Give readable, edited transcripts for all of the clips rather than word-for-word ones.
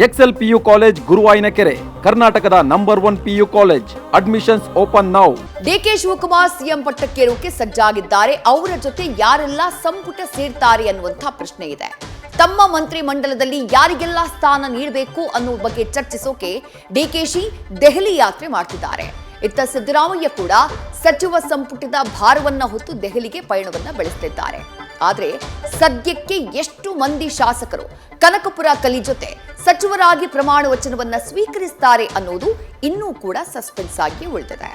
Excel PU college Guruvayanakere, ಕರ್ನಾಟಕದ number 1 PU college. Admissions open now. DK Shivakumar CM ಪಟ್ಟಕ್ಕೇರೋಕೆ ಸಜ್ಜಾಗಿದ್ದಾರೆ. ಅವರ ಜೊತೆ ಯಾರೆಲ್ಲ ಸಂಪುಟ ಸೇರ್ತಾರೆ ಅನ್ನುವಂಥ ಪ್ರಶ್ನೆ ಇದೆ. ತಮ್ಮ ಮಂತ್ರಿ ಮಂಡಲದಲ್ಲಿ ಯಾರಿಗೆಲ್ಲ ಸ್ಥಾನ ನೀಡಬೇಕು ಅನ್ನುವ ಬಗ್ಗೆ ಚರ್ಚಿಸೋಕೆ ಡಿಕೆಶಿ ದೆಹಲಿ ಯಾತ್ರೆ ಮಾಡ್ತಿದ್ದಾರೆ. ಇತ್ತ ಸಿದ್ದರಾಮಯ್ಯ ಕೂಡ ಸಚಿವ ಸಂಪುಟದ ಭಾರವನ್ನ ಹೊತ್ತು ದೆಹಲಿಗೆ ಪಯಣವನ್ನ ಬೆಳೆಸುತ್ತಿದ್ದಾರೆ. ಆದ್ರೆ ಸದ್ಯಕ್ಕೆ ಎಷ್ಟು ಮಂದಿ ಶಾಸಕರು ಕನಕಪುರ ಕಲಿ ಜೊತೆ ಸಚಿವರಾಗಿ ಪ್ರಮಾಣ ವಚನವನ್ನ ಸ್ವೀಕರಿಸುತ್ತಾರೆ ಅನ್ನೋದು ಇನ್ನೂ ಕೂಡ ಸಸ್ಪೆನ್ಸ್ ಆಗಿ ಉಳಿದಿದೆ.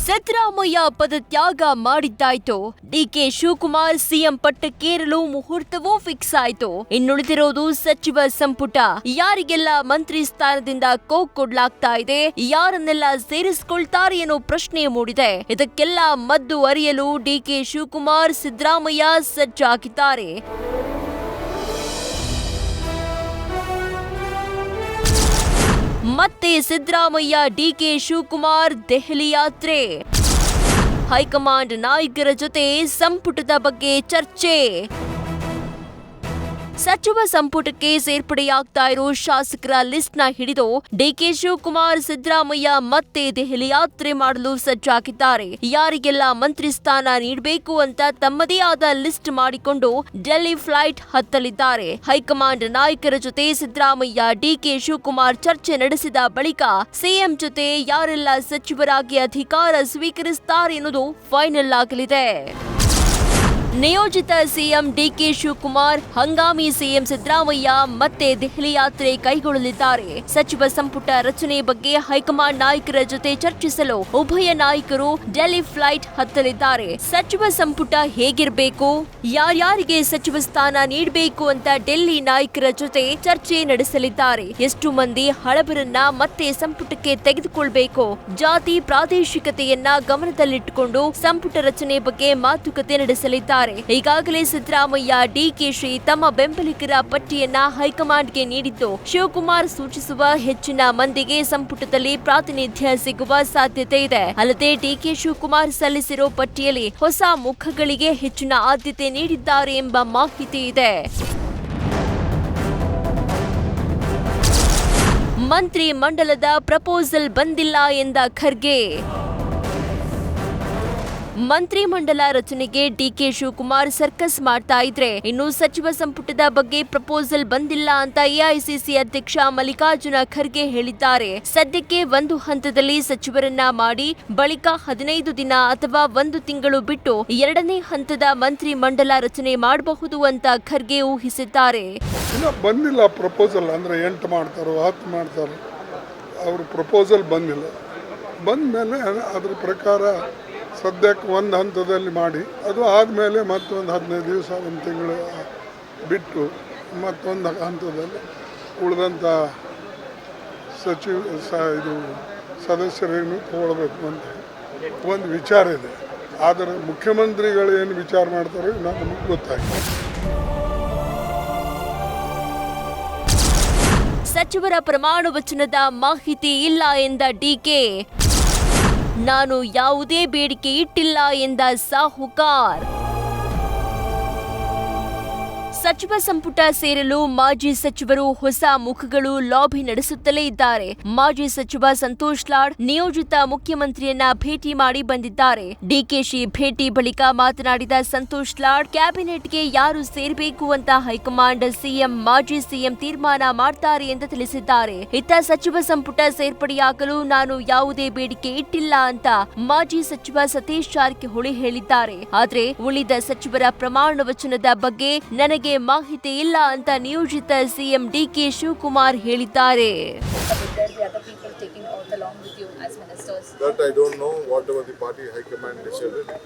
ಸಿದ್ದರಾಮಯ್ಯ ಪದತ್ಯಾಗ ಮಾಡಿದ್ದಾಯ್ತು. ಡಿಕೆ ಶಿವಕುಮಾರ್ ಸಿಎಂ ಪಟ್ಟಕ್ಕೇರಲು ಮುಹೂರ್ತವೂ ಫಿಕ್ಸ್ ಆಯ್ತು. ಇನ್ನುಳಿದಿರೋದು ಸಚಿವ ಸಂಪುಟ. ಯಾರಿಗೆಲ್ಲ ಮಂತ್ರಿ ಸ್ಥಾನದಿಂದ ಕೋಕ್ ಕೊಡ್ಲಾಗ್ತಾ ಇದೆ, ಯಾರನ್ನೆಲ್ಲ ಸೇರಿಸಿಕೊಳ್ತಾರೆ ಅನ್ನೋ ಪ್ರಶ್ನೆ ಮೂಡಿದೆ. ಇದಕ್ಕೆಲ್ಲ ಮದ್ದು ಅರಿಯಲು ಡಿಕೆ ಶಿವಕುಮಾರ್ ಸಿದ್ದರಾಮಯ್ಯ ಸಜ್ಜಾಗಿದ್ದಾರೆ. ಮತ್ತೆ ಸಿದ್ದರಾಮಯ್ಯ ಡಿಕೆ ಶಿವಕುಮಾರ್ ದೆಹಲಿ ಯಾತ್ರೆ. ಹೈಕಮಾಂಡ್ ನಾಯಕರ ಜೊತೆ ಸಂಪುಟದ ಬಗ್ಗೆ ಚರ್ಚೆ. ಸಚಿವ ಸಂಪುಟಕ್ಕೆ ಸೇರ್ಪಡೆಯಾಗ್ತಾ ಇರೋ ಶಾಸಕರ ಲಿಸ್ಟ್ ನ ಹಿಡಿದು ಡಿಕೆ ಶಿವಕುಮಾರ್ ಸಿದ್ದರಾಮಯ್ಯ ಮತ್ತೆ ದೆಹಲಿ ಯಾತ್ರೆ ಮಾಡಲು ಸಜ್ಜಾಗಿದ್ದಾರೆ. ಯಾರಿಗೆಲ್ಲ ಮಂತ್ರಿ ಸ್ಥಾನ ನೀಡಬೇಕು ಅಂತ ತಮ್ಮದೇ ಆದ ಲಿಸ್ಟ್ ಮಾಡಿಕೊಂಡು ಡೆಲ್ಲಿ ಫ್ಲೈಟ್ ಹತ್ತಲಿದ್ದಾರೆ. ಹೈಕಮಾಂಡ್ ನಾಯಕರ ಜೊತೆ ಸಿದ್ದರಾಮಯ್ಯ ಡಿಕೆ ಶಿವಕುಮಾರ್ ಚರ್ಚೆ ನಡೆಸಿದ ಬಳಿಕ ಸಿಎಂ ಜೊತೆ ಯಾರೆಲ್ಲ ಸಚಿವರಾಗಿ ಅಧಿಕಾರ ಸ್ವೀಕರಿಸುತ್ತಾರೆ ಎನ್ನುವುದು ಫೈನಲ್ ಆಗಲಿದೆ. ನಿಯೋಜಿತ ಸಿಎಂ ಡಿಕೆ ಶಿವಕುಮಾರ್, ಹಂಗಾಮಿ ಸಿಎಂ ಸಿದ್ದರಾಮಯ್ಯ ಮತ್ತೆ ದೆಹಲಿ ಯಾತ್ರೆ ಕೈಗೊಳ್ಳಲಿದ್ದಾರೆ. ಸಚಿವ ಸಂಪುಟ ರಚನೆ ಬಗ್ಗೆ ಹೈಕಮಾಂಡ್ ನಾಯಕರ ಜೊತೆ ಚರ್ಚಿಸಲು ಉಭಯ ನಾಯಕರು ಡೆಲ್ಲಿ ಫ್ಲೈಟ್ ಹತ್ತಲಿದ್ದಾರೆ. ಸಚಿವ ಸಂಪುಟ ಹೇಗಿರಬೇಕು, ಯಾರ್ಯಾರಿಗೆ ಸಚಿವ ಸ್ಥಾನ ನೀಡಬೇಕು ಅಂತ ಡೆಲ್ಲಿ ನಾಯಕರ ಜೊತೆ ಚರ್ಚೆ ನಡೆಸಲಿದ್ದಾರೆ. ಎಷ್ಟು ಮಂದಿ ಹಳಬರನ್ನ ಮತ್ತೆ ಸಂಪುಟಕ್ಕೆ ತೆಗೆದುಕೊಳ್ಬೇಕು, ಜಾತಿ ಪ್ರಾದೇಶಿಕತೆಯನ್ನ ಗಮನದಲ್ಲಿಟ್ಟುಕೊಂಡು ಸಂಪುಟ ರಚನೆ ಬಗ್ಗೆ ಮಾತುಕತೆ ನಡೆಸಲಿದ್ದಾರೆ. ಈಗಾಗಲೇ ಸಿದ್ದರಾಮಯ್ಯ, ಡಿಕೆಶಿ ತಮ್ಮ ಬೆಂಬಲಿಗರ ಪಟ್ಟಿಯನ್ನ ಹೈಕಮಾಂಡ್ಗೆ ನೀಡಿದ್ದು, ಶಿವಕುಮಾರ್ ಸೂಚಿಸುವ ಹೆಚ್ಚಿನ ಮಂದಿಗೆ ಸಂಪುಟದಲ್ಲಿ ಪ್ರಾತಿನಿಧ್ಯ ಸಿಗುವ ಸಾಧ್ಯತೆ ಇದೆ. ಅಲ್ಲದೆ ಡಿಕೆ ಶಿವಕುಮಾರ್ ಸಲ್ಲಿಸಿರೋ ಪಟ್ಟಿಯಲ್ಲಿ ಹೊಸ ಮುಖಗಳಿಗೆ ಹೆಚ್ಚಿನ ಆದ್ಯತೆ ನೀಡಿದ್ದಾರೆ ಎಂಬ ಮಾಹಿತಿ ಇದೆ. ಮಂತ್ರಿ ಮಂಡಲದ ಪ್ರಪೋಸಲ್ ಬಂದಿಲ್ಲ ಎಂದ ಖರ್ಗೆ. ಮಂತ್ರಿ ಮಂಡಲ ರಚನೆಗೆ ಡಿಕೆ ಶಿವಕುಮಾರ್ ಸರ್ಕಸ್ ಮಾಡ್ತಾ ಇದ್ರೆ, ಇನ್ನು ಸಚಿವ ಸಂಪುಟದ ಬಗ್ಗೆ ಪ್ರಪೋಸಲ್ ಬಂದಿಲ್ಲ ಅಂತ ಎಐಸಿಸಿ ಅಧ್ಯಕ್ಷ ಮಲ್ಲಿಕಾರ್ಜುನ ಖರ್ಗೆ ಹೇಳಿದ್ದಾರೆ. ಸದ್ಯಕ್ಕೆ ಒಂದು ಹಂತದಲ್ಲಿ ಸಚಿವರನ್ನ ಮಾಡಿ ಬಳಿಕ 15 ದಿನ ಅಥವಾ 1 ತಿಂಗಳು ಬಿಟ್ಟು ಎರಡನೇ ಹಂತದ ಮಂತ್ರಿ ಮಂಡಲ ರಚನೆ ಮಾಡಬಹುದು ಅಂತ ಖರ್ಗೆ ಊಹಿಸಿದ್ದಾರೆ. ಬಂದಿಲ್ಲ ಪ್ರಪೋಸಲ್, ಅಂದ್ರೆ 8 ಮಾಡ್ತಾರೋ 10 ಮಾಡ್ತಾರೋ, ಅವ್ರ ಪ್ರಪೋಸಲ್ ಬಂದಿಲ್ಲ. ಬಂದ್ಮೇಲೆ ಅದ್ರ ಪ್ರಕಾರ ಸದ್ಯಕ್ಕೆ ಒಂದು ಹಂತದಲ್ಲಿ ಮಾಡಿ, ಅದು ಆದಮೇಲೆ ಮತ್ತೊಂದು 15 ದಿವಸ 1 ತಿಂಗಳು ಬಿಟ್ಟು ಮತ್ತೊಂದು ಹಂತದಲ್ಲಿ ಉಳಿದಂಥ ಇದು ಸದಸ್ಯರೇನು ತಗೊಳ್ಬೇಕು ಅಂತ ಒಂದು ವಿಚಾರ ಇದೆ. ಆದರೆ ಮುಖ್ಯಮಂತ್ರಿಗಳು ಏನು ವಿಚಾರ ಮಾಡ್ತಾರೋ ನಮಗೆ ಗೊತ್ತಾಗಿದೆ. ಸಚಿವರ ಪ್ರಮಾಣ ವಚನದ ಮಾಹಿತಿ ಇಲ್ಲ ಎಂದ ಡಿಕೆ. ನಾನು ಯಾವುದೇ ಬೇಡಿಕೆ ಇಟ್ಟಿಲ್ಲ ಎಂದ ಸಾಹುಕಾರ್. ಸಚಿವ ಸಂಪುಟ ಸೇರಲು ಮಾಜಿ ಸಚಿವರು ಹೊಸ ಮುಖಗಳು ಲಾಬಿ ನಡೆಸುತ್ತಲೇ ಇದ್ದಾರೆ. ಮಾಜಿ ಸಚಿವ ಸಂತೋಷ್ ಲಾಡ್ ನಿಯೋಜಿತ ಮುಖ್ಯಮಂತ್ರಿಯನ್ನ ಭೇಟಿ ಮಾಡಿ ಬಂದಿದ್ದಾರೆ. ಡಿಕೆಶಿ ಭೇಟಿ ಬಳಿಕ ಮಾತನಾಡಿದ ಸಂತೋಷ್ ಲಾಡ್, ಕ್ಯಾಬಿನೆಟ್ಗೆ ಯಾರು ಸೇರಬೇಕು ಅಂತ ಹೈಕಮಾಂಡ್ ಸಿಎಂ, ಮಾಜಿ ಸಿಎಂ ತೀರ್ಮಾನ ಮಾಡ್ತಾರೆ ಎಂದು ತಿಳಿಸಿದ್ದಾರೆ. ಇತ್ತ ಸಚಿವ ಸಂಪುಟ ಸೇರ್ಪಡೆಯಾಗಲು ನಾನು ಯಾವುದೇ ಬೇಡಿಕೆ ಇಟ್ಟಿಲ್ಲ ಅಂತ ಮಾಜಿ ಸಚಿವ ಸತೀಶ್ ಜಾರಕಿಹೊಳಿ ಹೇಳಿದ್ದಾರೆ. ಆದ್ರೆ ಉಳಿದ ಸಚಿವರ ಪ್ರಮಾಣ ವಚನದ ಬಗ್ಗೆ ನನಗೆ ಮಾಹಿತಿ ಇಲ್ಲ ಅಂತ ನಿಯೋಜಿತ ಸಿಎಂ ಡಿಕೆ ಶಿವಕುಮಾರ್ ಹೇಳಿದ್ದಾರೆ. That I don't know. Whatever the party high command decided, I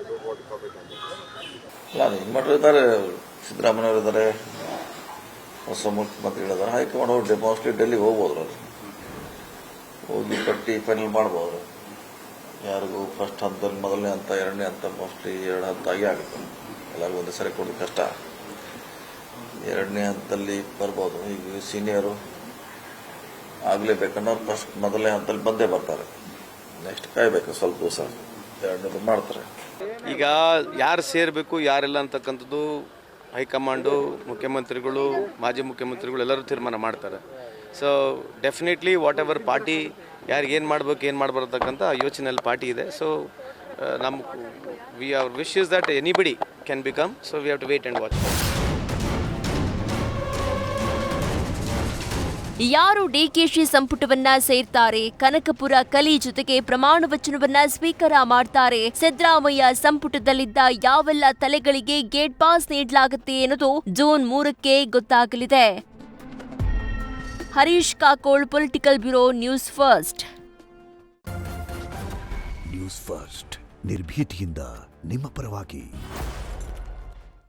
don't want to comment on that. ಮಾಡಿರ್ತಾರೆ, ಸಿದ್ದರಾಮಯ್ಯ ಇದ್ದಾರೆ, ಹೊಸ ಮುಖ್ಯಮಂತ್ರಿಗಳಿದ್ದಾರೆ. ಹೈಕಮಾಂಡ್ ಅವರು ಡೆಮಾನ್ಸ್ಟ್ಲಿ ಡೆಲ್ಲಿಗೆ ಹೋಗ್ಬೋದು, ಹೋಗಿ ಪಟ್ಟಿ ಫೈನಲ್ ಮಾಡ್ಬೋದು. ಯಾರಿಗೂ ಫಸ್ಟ್ ಹಂತದಲ್ಲಿ ಮೊದಲನೇ ಹಂತ, ಎರಡನೇ ಹಂತ, ಮೋಸ್ಟ್ಲಿ 2 ಹಂತ ಆಗಿ ಆಗುತ್ತೆ. ಎಲ್ಲರಿಗೂ ಒಂದೇ ಸರಿ ಕೊಡೋದು ಕಷ್ಟ. ಎರಡನೇ ಹಂತದಲ್ಲಿ ಬರ್ಬೋದು. ಈಗ ಸೀನಿಯರು ಆಗಲೇಬೇಕನ್ನೋರು ಫಸ್ಟ್ ಮೊದಲನೇ ಹಂತದಲ್ಲಿ ಬಂದೇ ಬರ್ತಾರೆ. ನೆಕ್ಸ್ಟ್ ಕಾಯಬೇಕು ಸ್ವಲ್ಪ ದಿವಸ, 2 ಮಾಡ್ತಾರೆ. ಈಗ ಯಾರು ಸೇರಬೇಕು ಯಾರೆಲ್ಲ ಅಂತಕ್ಕಂಥದ್ದು ಹೈಕಮಾಂಡು, ಮುಖ್ಯಮಂತ್ರಿಗಳು, ಮಾಜಿ ಮುಖ್ಯಮಂತ್ರಿಗಳು ಎಲ್ಲರೂ ತೀರ್ಮಾನ ಮಾಡ್ತಾರೆ. So definitely whatever party ಯಾರಿಗೇನು ಮಾಡಬೇಕು ಏನು ಮಾಡಬಾರ್ದಕ್ಕಂಥ ಯೋಚನೆಯಲ್ಲಿ ಪಾರ್ಟಿ ಇದೆ. ಸೊ ನಮ್ಮ our wish is that anybody can become. So we have to wait and watch. ಯಾರು ಡಿಕೆಶಿ ಸಂಪುಟವನ್ನ ಸೇರ್ತಾರೆ, ಕನಕಪುರ ಕಲಿ ಜೊತೆಗೆ ಪ್ರಮಾಣ ವಚನವನ್ನ ಸ್ವೀಕಾರ ಮಾಡ್ತಾರೆ, ಸಿದ್ದರಾಮಯ್ಯ ಸಂಪುಟದಲ್ಲಿದ್ದ ಯಾವೆಲ್ಲ ತಲೆಗಳಿಗೆ ಗೇಟ್ ಪಾಸ್ ನೀಡಲಾಗುತ್ತೆ ಎನ್ನುವುದು ಜೂನ್ 3ಕ್ಕೆ ಗೊತ್ತಾಗಲಿದೆ. Harish Kakol, political bureau, news first. News first ನಿರ್ಭೀತಿಯಿಂದ ನಿಮ್ಮ ಪರವಾಗಿ.